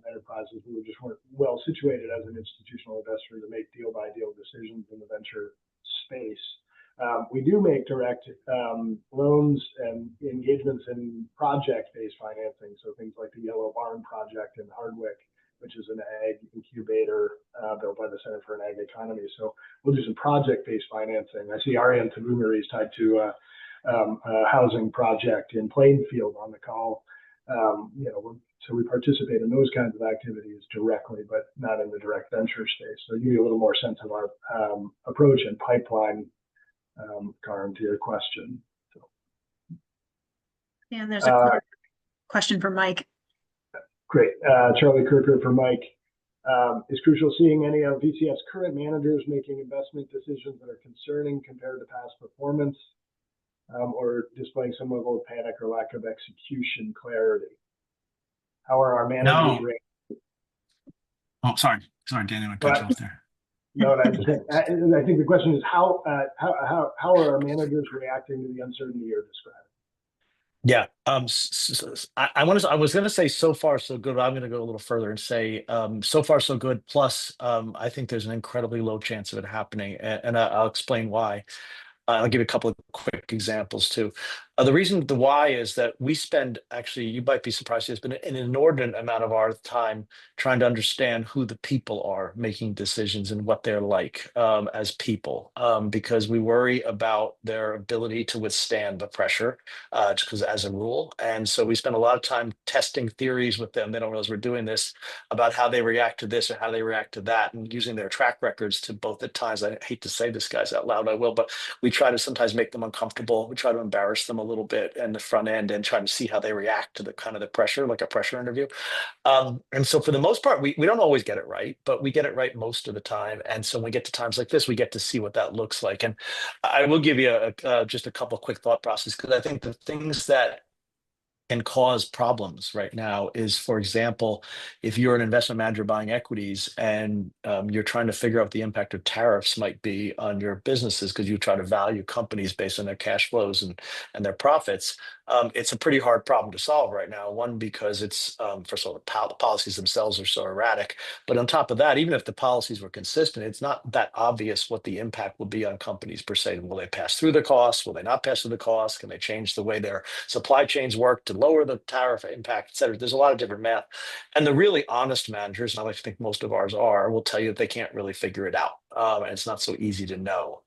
Speaker 1: enterprises. We just weren't well situated as an institutional investor to make deal-by-deal decisions in the venture space. We do make direct loans and engagements in project-based financing. So things like the Yellow Barn project in Hardwick, which is an ag incubator built by the Center for an Ag Economy. So we'll do some project-based financing. I see Ariane Tabumari is tied to a housing project in Plainfield on the call. So we participate in those kinds of activities directly, but not in the direct venture space. So give you a little more sense of our approach and pipeline, Karin, to your question. So.
Speaker 4: And there's a question for Mike.
Speaker 1: Great. Charlie Kirker for Mike. Is Crucial seeing any of VCF's current managers making investment decisions that are concerning compared to past performance, or displaying some level of panic or lack of execution clarity? How are our managers ranked?
Speaker 5: Oh, sorry, Daniel, I cut you off there.
Speaker 1: No, I think the question is how are our managers reacting to the uncertainty you're describing?
Speaker 2: Yeah, I was going to say so far so good, but I'm going to go a little further and say so far so good. Plus, I think there's an incredibly low chance of it happening, and I'll explain why. I'll give you a couple of quick examples too. The reason, the why is that we spend, actually, you might be surprised, there's been an inordinate amount of our time trying to understand who the people are making decisions and what they're like as people, because we worry about their ability to withstand the pressure, just because as a rule. And so we spend a lot of time testing theories with them. They don't realize we're doing this, about how they react to this or how they react to that, and using their track records to both, at times, I hate to say this, guys, out loud, I will, but we try to sometimes make them uncomfortable. We try to embarrass them a little bit in the front end and try to see how they react to the kind of the pressure, like a pressure interview. And so for the most part, we don't always get it right, but we get it right most of the time. And so when we get to times like this, we get to see what that looks like. And I will give you just a couple of quick thought processes, because I think the things that can cause problems right now is, for example, if you're an investment manager buying equities and you're trying to figure out what the impact of tariffs might be on your businesses, because you try to value companies based on their cash flows and their profits, it's a pretty hard problem to solve right now. One, because it's, first of all, the policies themselves are so erratic. But on top of that, even if the policies were consistent, it's not that obvious what the impact will be on companies per se. Will they pass through the costs? Will they not pass through the costs? Can they change the way their supply chains work to lower the tariff impact, et cetera? There's a lot of different math. And the really honest managers, and I like to think most of ours are, will tell you that they can't really figure it out. And it's not so easy to know.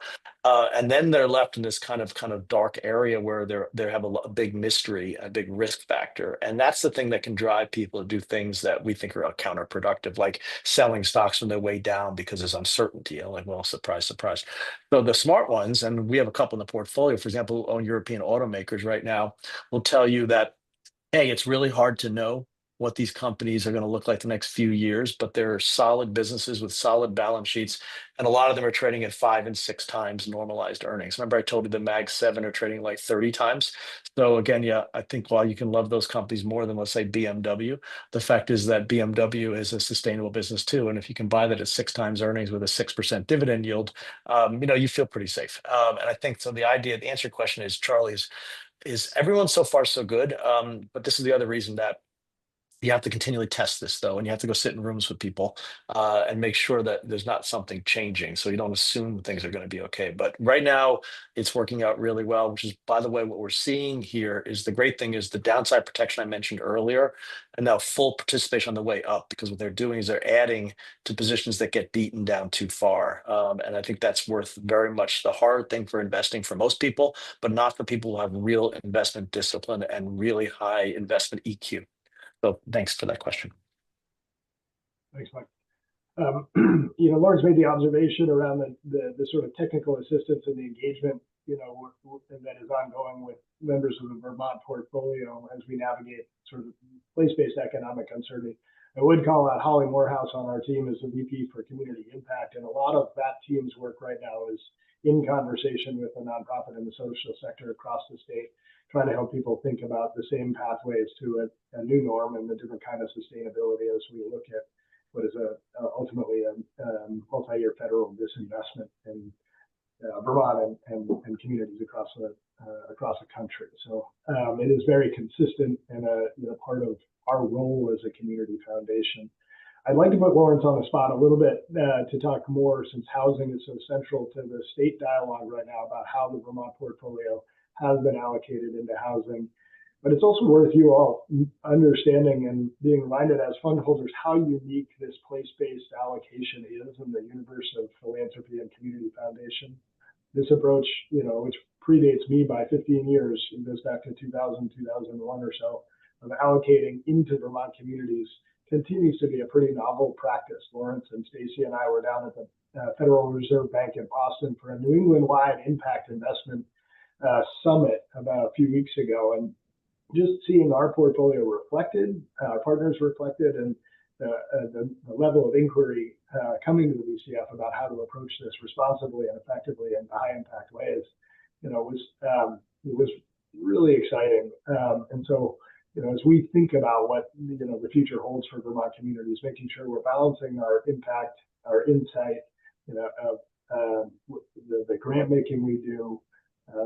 Speaker 2: And then they're left in this kind of dark area where they have a big mystery, a big risk factor. And that's the thing that can drive people to do things that we think are counterproductive, like selling stocks when they're way down because there's uncertainty. And like, well, surprise, surprise. So the smart ones, and we have a couple in the portfolio, for example, own European automakers right now, will tell you that, hey, it's really hard to know what these companies are going to look like the next few years, but they're solid businesses with solid balance sheets. And a lot of them are trading at 5 and 6 times normalized earnings. Remember, I told you the Mag 7 are trading like 30 times. So again, yeah, I think while you can love those companies more than, let's say, BMW, the fact is that BMW is a sustainable business too. And if you can buy that at 6 times earnings with a 6% dividend yield, you feel pretty safe. And I think so. The idea, the answer to your question is, Charlie, is everyone so far so good. But this is the other reason that you have to continually test this, though, and you have to go sit in rooms with people and make sure that there's not something changing, so you don't assume things are going to be okay. But right now, it's working out really well, which is, by the way, what we're seeing here is the great thing is the downside protection I mentioned earlier, and now full participation on the way up, because what they're doing is they're adding to positions that get beaten down too far. And I think that's worth very much the hard thing for investing for most people, but not for people who have real investment discipline and really high investment EQ. So thanks for that question.
Speaker 1: Thanks, Mike. Lawrence made the observation around the sort of technical assistance and the engagement, that is ongoing with members of the Vermont portfolio as we navigate sort of place-based economic uncertainty. I would call out Holly Morehouse on our team as the VP for Community Impact, and a lot of that team's work right now is in conversation with the nonprofit and the social sector across the state, trying to help people think about the same pathways to a new norm and the different kind of sustainability as we look at what is ultimately a multi-year federal disinvestment in Vermont and communities across the country. So it is very consistent and part of our role as a community foundation. I'd like to put Lawrence on the spot a little bit to talk more, since housing is so central to the state dialogue right now about how the Vermont portfolio has been allocated into housing. But it's also worth you all understanding and being reminded as fund holders how unique this place-based allocation is in the universe of philanthropy and community foundation. This approach, which predates me by 15 years, it goes back to 2000, 2001 or so, of allocating into Vermont communities, continues to be a pretty novel practice. Lawrence and Stacy and I were down at the Federal Reserve Bank in Boston for a New England-wide impact investment summit about a few weeks ago, and just seeing our portfolio reflected, our partners reflected, and the level of inquiry coming to the VCF about how to approach this responsibly and effectively in high impact ways, it was really exciting. And so, as we think about what the future holds for Vermont communities, making sure we're balancing our impact, our insight, the grant making we do,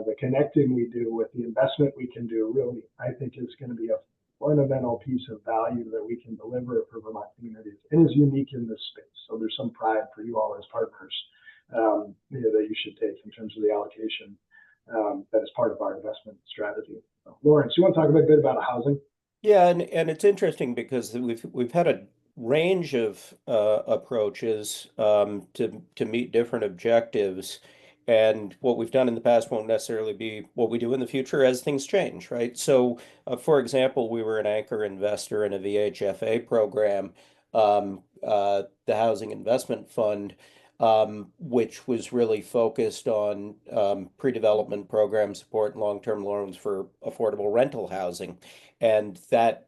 Speaker 1: the connecting we do with the investment we can do, really, I think is going to be a fundamental piece of value that we can deliver for Vermont communities, and is unique in this space. So there's some pride for you all as partners that you should take in terms of the allocation that is part of our investment strategy. Lawrence, you want to talk a bit about housing?
Speaker 3: Yeah, and it's interesting because we've had a range of approaches to meet different objectives, and what we've done in the past won't necessarily be what we do in the future as things change, right? So, for example, we were an anchor investor in a VHFA program, the Housing Investment Fund, which was really focused on pre-development program support and long-term loans for affordable rental housing. And that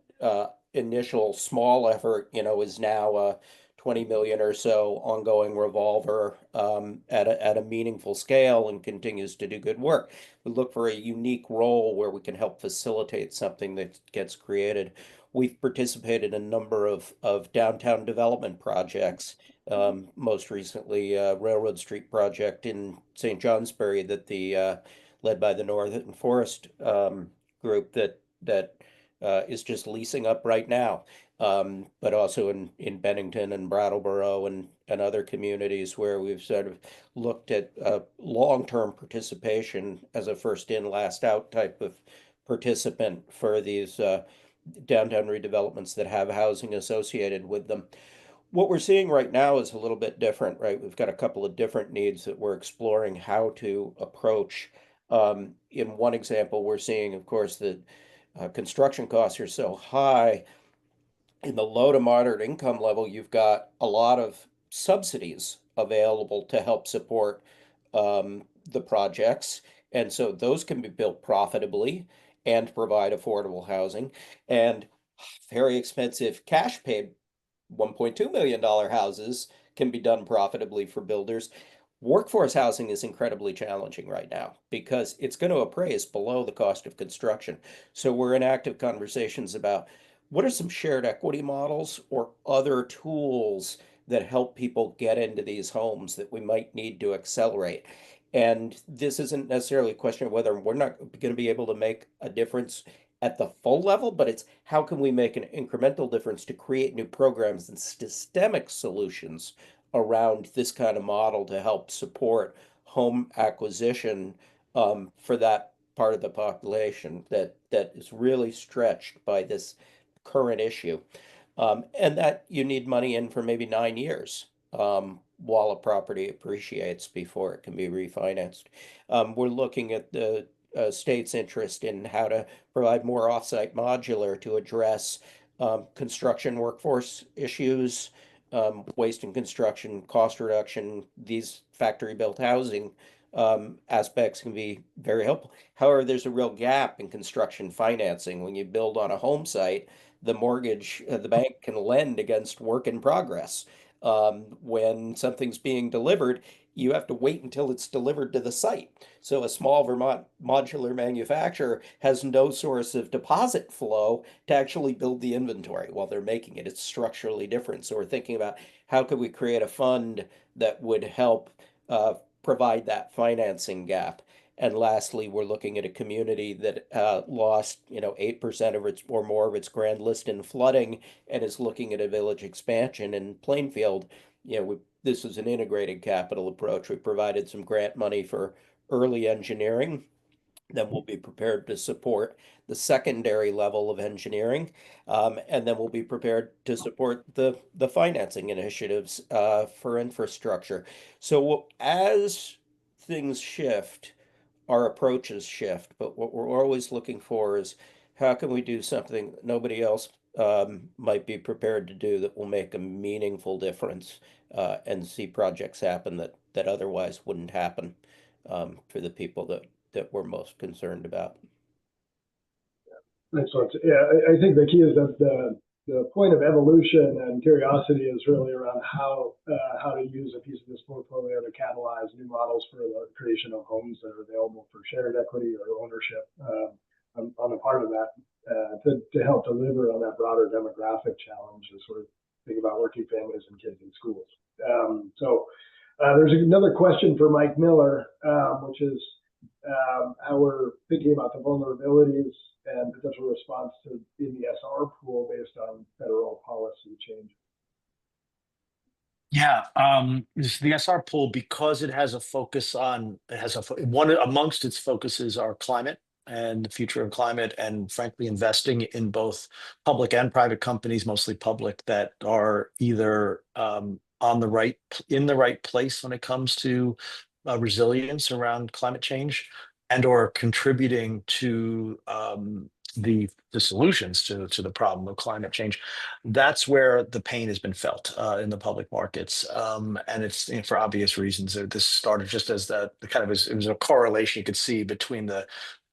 Speaker 3: initial small effort, is now a 20 million or so ongoing revolver at a meaningful scale and continues to do good work. We look for a unique role where we can help facilitate something that gets created. We've participated in a number of downtown development projects. Most recently, Railroad Street project in St. Johnsbury that led by the Northern Forest group that is just leasing up right now, but also in Bennington and Brattleboro and other communities where we've sort of looked at long-term participation as a first in, last out type of participant for these downtown redevelopments that have housing associated with them. What we're seeing right now is a little bit different, right? We've got a couple of different needs that we're exploring how to approach. In one example, we're seeing, of course, that construction costs are so high. In the low to moderate income level, you've got a lot of subsidies available to help support the projects. And so those can be built profitably and provide affordable housing. And very expensive cash paid $1.2 million houses can be done profitably for builders. Workforce housing is incredibly challenging right now because it's going to appraise below the cost of construction. So we're in active conversations about what are some shared equity models or other tools that help people get into these homes that we might need to accelerate. And this isn't necessarily a question of whether we're not going to be able to make a difference at the full level, but it's how can we make an incremental difference to create new programs and systemic solutions around this kind of model to help support home acquisition for that part of the population that is really stretched by this current issue. And that you need money in for maybe 9 years while a property appreciates before it can be refinanced. We're looking at the state's interest in how to provide more offsite modular to address construction workforce issues, waste in construction, cost reduction. These factory built housing aspects can be very helpful. However, there's a real gap in construction financing. When you build on a home site, the mortgage, the bank can lend against work in progress. When something's being delivered, you have to wait until it's delivered to the site. So a small Vermont modular manufacturer has no source of deposit flow to actually build the inventory while they're making it. It's structurally different. So we're thinking about how could we create a fund that would help provide that financing gap. And lastly, we're looking at a community that lost, 8% of its or more of its grand list in flooding and is looking at a village expansion in Plainfield. This is an integrated capital approach. We provided some grant money for early engineering. Then we'll be prepared to support the secondary level of engineering, and then we'll be prepared to support the financing initiatives for infrastructure. So as things shift, our approaches shift, but what we're always looking for is how can we do something that nobody else might be prepared to do that will make a meaningful difference and see projects happen that otherwise wouldn't happen for the people that we're most concerned about.
Speaker 1: Excellent. Yeah, I think the key is that the point of evolution and curiosity is really around how to use a piece of this portfolio to catalyze new models for the creation of homes that are available for shared equity or ownership on the part of that to help deliver on that broader demographic challenge as sort of think about working families and kids in schools. So there's another question for Mike Miller, which is how we're thinking about the vulnerabilities and potential response to in the SR pool based on federal policy change.
Speaker 2: Yeah, the SR pool, because it has a focus on, it has one amongst its focuses are climate and the future of climate, and frankly, investing in both public and private companies, mostly public, that are either in the right place when it comes to resilience around climate change, and or contributing to the solutions to the problem of climate change. That's where the pain has been felt in the public markets, and it's, for obvious reasons. This started just as the kind of it was a correlation you could see between the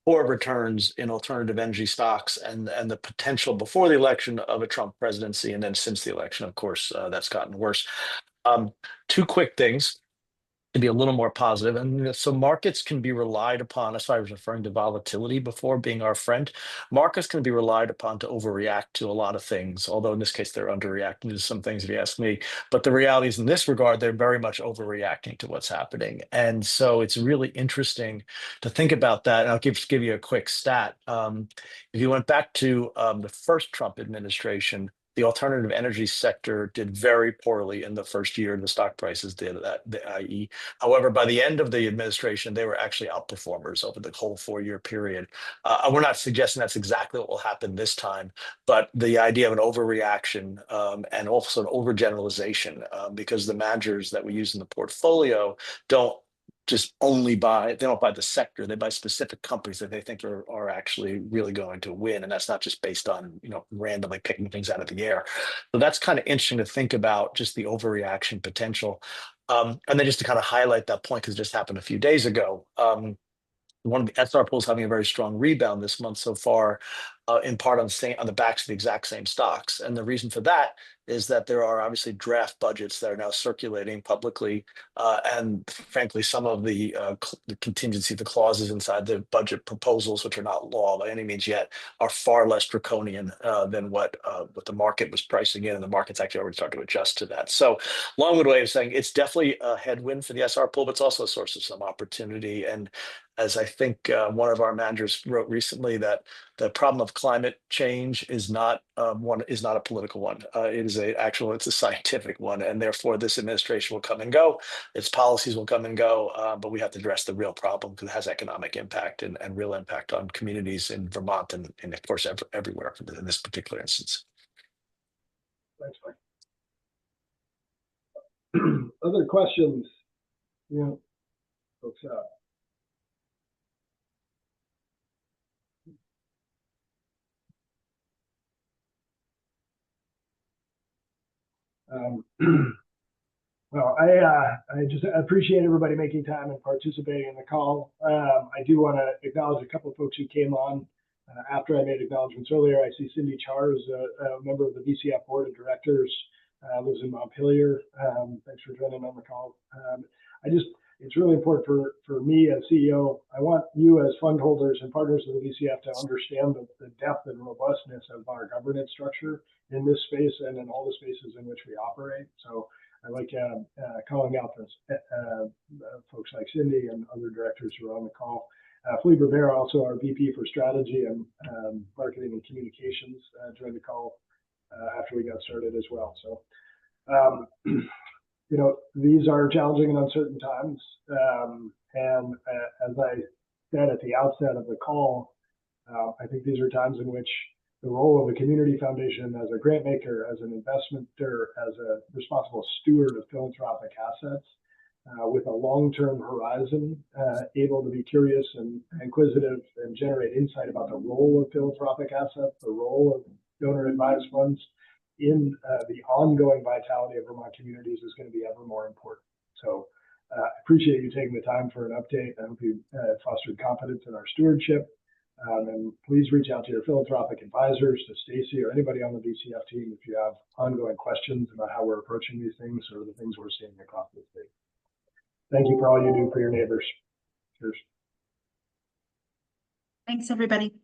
Speaker 2: poor returns in alternative energy stocks and the potential before the election of a Trump presidency, and then since the election, of course, that's gotten worse. Two quick things to be a little more positive. And so markets can be relied upon. That's why I was referring to volatility before being our friend. Markets can be relied upon to overreact to a lot of things, although in this case, they're underreacting to some things, if you ask me. But the reality is, in this regard, they're very much overreacting to what's happening. And so it's really interesting to think about that. And I'll give you a quick stat. If you went back to the first Trump administration, the alternative energy sector did very poorly in the first year. The stock prices did that, i.e. However, by the end of the administration, they were actually outperformers over the whole 4-year period. We're not suggesting that's exactly what will happen this time, but the idea of an overreaction and also an overgeneralization, because the managers that we use in the portfolio don't just only they don't buy the sector, they buy specific companies that they think are actually really going to win. And that's not just based on, randomly picking things out of the air. So that's kind of interesting to think about, just the overreaction potential. And then just to kind of highlight that point, because it just happened a few days ago, one of the SR pools having a very strong rebound this month so far, in part on the backs of the exact same stocks. And the reason for that is that there are obviously draft budgets that are now circulating publicly, and frankly, some of the contingency, the clauses inside the budget proposals, which are not law by any means yet, are far less draconian than what the market was pricing in, and the market's actually already started to adjust to that. So, long-winded way of saying it's definitely a headwind for the SR pool, but it's also a source of some opportunity. And as I think one of our managers wrote recently, that the problem of climate change is not a political one. It's a scientific one, and therefore this administration will come and go, its policies will come and go, but we have to address the real problem, because it has economic impact and real impact on communities in Vermont and of course everywhere in this particular instance.
Speaker 1: Thanks, Mike. Other questions? Folks out. Well, I just appreciate everybody making time and participating in the call. I do want to acknowledge a couple of folks who came on after I made acknowledgments earlier. I see Cindy Char is a member of the VCF Board of Directors, lives in Montpelier. Thanks for joining on the call. It's really important for me as CEO. I want you as fund holders and partners of the VCF to understand the depth and robustness of our governance structure in this space and in all the spaces in which we operate. So I like calling out those folks like Cindy and other directors who are on the call. Philippe Rivera, also our VP for Strategy and Marketing and Communications, joined the call after we got started as well. So, these are challenging and uncertain times. And as I said at the outset of the call, I think these are times in which the role of the community foundation as a grant maker, as an investor, as a responsible steward of philanthropic assets, with a long-term horizon, able to be curious and inquisitive and generate insight about the role of philanthropic assets, the role of donor-advised funds in the ongoing vitality of Vermont communities is going to be ever more important. So I appreciate you taking the time for an update. I hope you fostered confidence in our stewardship. And please reach out to your philanthropic advisors, to Stacy or anybody on the VCF team if you have ongoing questions about how we're approaching these things or the things we're seeing across the state. Thank you for all you do for your neighbors. Cheers.
Speaker 4: Thanks, everybody.